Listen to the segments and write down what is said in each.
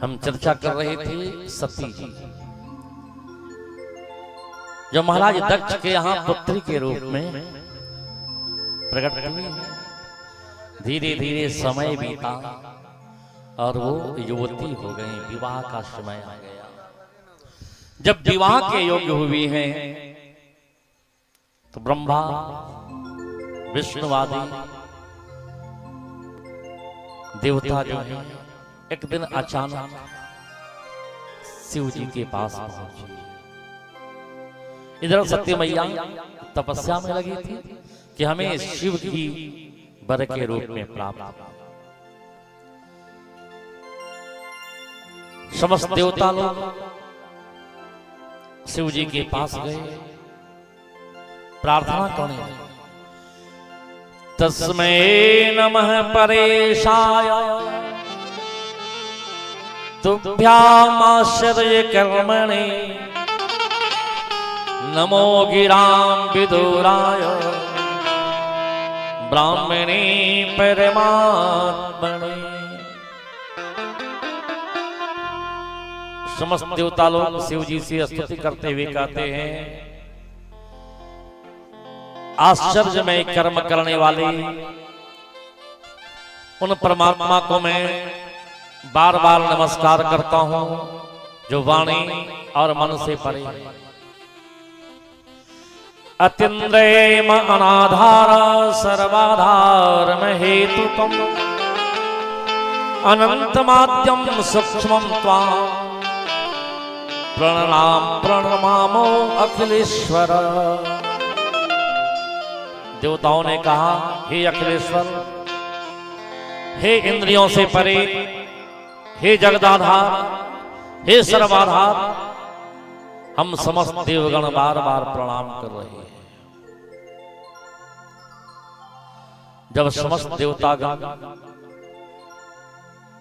हम चर्चा कर रहे थे सती जी, जो महाराज दक्ष के यहाँ पुत्री के रूप में प्रकट हुई। धीरे धीरे समय बीता और वो युवती हो गई, विवाह का समय आ गया। जब विवाह के योग्य हुई हैं तो ब्रह्मा विष्णुवादी देवता जो है एक दिन अचानक शिव जी के पास पहुंचे। इधर सत्य मैया तपस्या में लगी थी कि हमें शिव की वर के रूप में प्राप्त। समस्त देवता लोग शिव जी के पास गए, प्रार्थना करने लगे। तस्मै नमः परेशाय तुभ्यामाश्चर्य कर्मणे नमो गिरां विदुराय ब्राह्मणे परमात्मने। समस्त देवता लोग शिव जी से स्तुति करते हुए कहते हैं, आश्चर्यमय कर्म करने वाले उन परमात्मा को मैं बार बार नमस्कार करता हूं जो वाणी और मन से परे। अतीन्द्रिय अनाधार सर्वाधार हेतुकम अनंत माध्यम सूक्ष्मम त्वां प्रणमामो अखिलेश्वर। देवताओं ने कहा, हे अखिलेश्वर, हे इंद्रियों से परे, हे जगदाधार, हे सर्वाधार, हम समस्त देवगण बार बार प्रणाम कर रहे हैं। जब समस्त देवतागण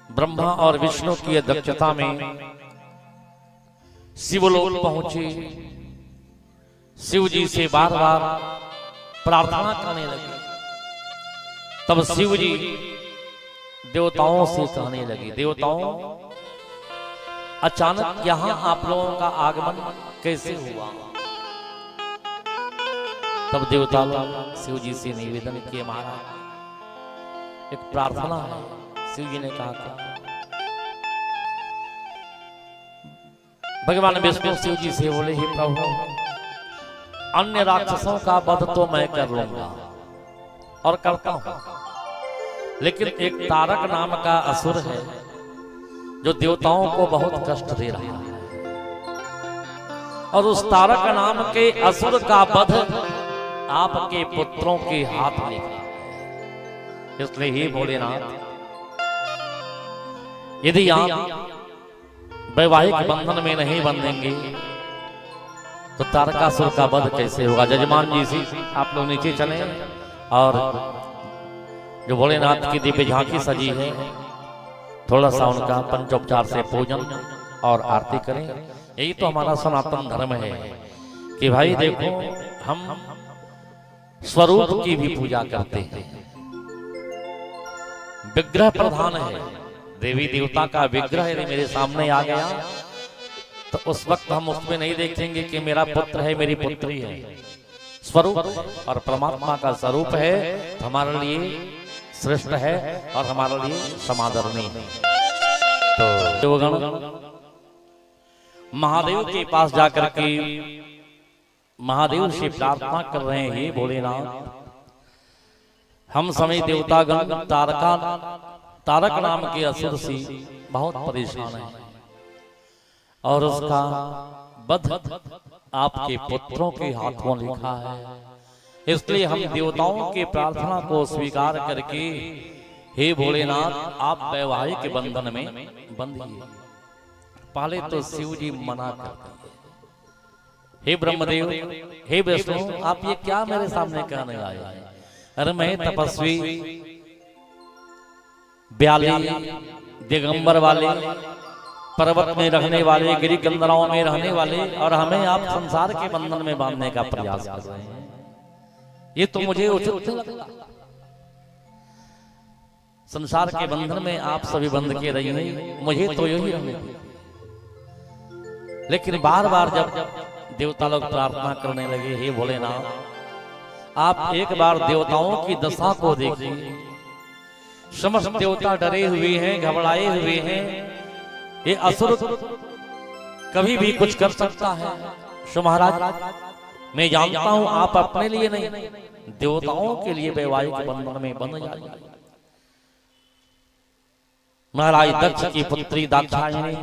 ब्रह्मा और विष्णु की अध्यक्षता में शिवलोक पहुंचे, शिव जी से बार बार प्रार्थना करने लगे। तब शिव जी देवताओं से कहने लगे, देवताओं, अचानक यहां आप लोगों का आगमन कैसे हुआ? तब देवता लोग शिव जी से निवेदन किए, महाराज एक प्रार्थना है। शिव जी ने कहा था, भगवान विष्णु शिव जी से बोले, हे प्रभु, अन्य राक्षसों का वध तो मैं कर लूंगा और करता हूं, लेकिन एक तारक नाम का असुर है जो देवताओं को बहुत कष्ट दे रहा है, और उस तारक नाम के असुर का वध आपके पुत्रों के हाथ में है। इसलिए ही भोलेनाथ, यदि आप वैवाहिक बंधन में नहीं बंधेंगे तो तारकासुर का वध कैसे होगा? जजमान जी से आप लोग नीचे चलें और जो भोलेनाथ की दिव्य झांकी सजी है, थोड़ा सा उनका पंचोपचार से पूजन और आरती करें। यही तो हमारा सनातन धर्म है कि भाई देखो, हम स्वरूप की भी पूजा करते हैं। विग्रह प्रधान है, देवी देवता का विग्रह यदि मेरे सामने आ गया तो उस वक्त हम उसमें नहीं देखेंगे कि मेरा पुत्र है, मेरी पुत्री है। स्वरूप और परमात्मा का स्वरूप है तो हमारे लिए श्रेष्ठ है और हमारे लिए समादरणीय है। तो देवगण महादेव के पास जाकर के महादेव से प्रार्थना कर रहे हैं, हे भोलेनाथ, हम सभी देवतागण तारक नाम के असुर से बहुत परेशान हैं और उसका वध आपके पुत्रों के हाथों लिखा है। इसलिए हम देवताओं की प्रार्थना को स्वीकार करके, हे भोलेनाथ, आप वैवाहिक बंधन में बंधिए। पहले तो शिव जी मना करते हैं, हे ब्रह्मदेव, हे विष्णु, आप ये क्या मेरे सामने कहने आए हैं? अरे मैं तपस्वी, ब्याली, दिगंबर वाले, पर्वत में रहने वाले, गिरी कंदराओं में रहने वाले, और हमें आप संसार के बंधन में बांधने का प्रयास कर रहे हैं। ये तो मुझे उचित नहीं लगता। संसार के बंधन में आप सभी बंध के रहिए, मुझे तो यही रहने दो। लेकिन बार बार जब देवता लोग प्रार्थना करने लगे, हे भोलेनाथ आप एक बार देवताओं की दशा को देखिए, समस्त देवता डरे हुए हैं, घबराए हुए हैं, ये असुर कभी भी कुछ कर सकता है। सो महाराज मैं जानता हूं आप अपने लिए नहीं, देवताओं के लिए वैवाहिक बंधन में बंध जाइए। महाराज दक्ष की पुत्री दाक्षायणी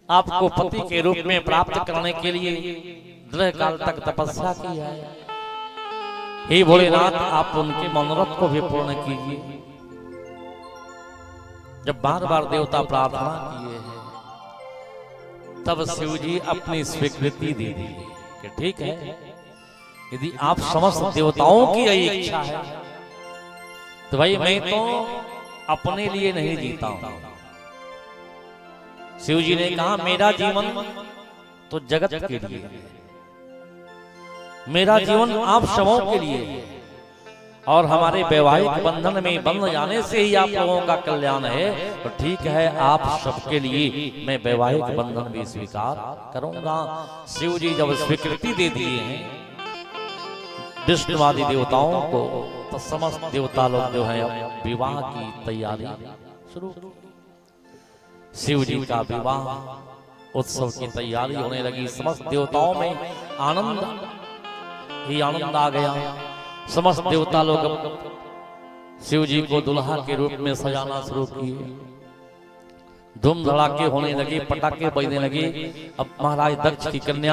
आपको पति के रूप में प्राप्त करने के लिए दृढ़ काल तक तपस्या की है। हे भोलेनाथ आप उनके मनोरथ को भी पूर्ण कीजिए। जब बार बार देवता प्रार्थना किए हैं तब शिव जी अपनी स्वीकृति दे दी कि ठीक है, यदि आप समस्त देवताओं की यही इच्छा है तो भाई मैं तो अपने लिए नहीं जीता हूं। शिव जी ने कहा मेरा जीवन तो जगत के लिए है, मेरा जीवन आप सबों के लिए है, और हमारे वैवाहिक बंधन में बंध जाने से ही आप लोगों का कल्याण है। तो ठीक है, आप सबके लिए मैं वैवाहिक बंधन भी स्वीकार करूंगा। शिव जी जब स्वीकृति दे दिए हैं विष्णुवादी देवताओं को, तो समस्त देवता लोग जो है विवाह की तैयारी शुरू। शिव जी का विवाह उत्सव की तैयारी होने लगी। समस्त देवताओं में आनंद ही आनंद आ गया। समस्त देवता लोग शिव जी को दुल्हा के रूप में सजाना शुरू किए। धूम धड़ाके होने लगे, पटाखे बजने लगे। अब महाराज दक्ष की कन्या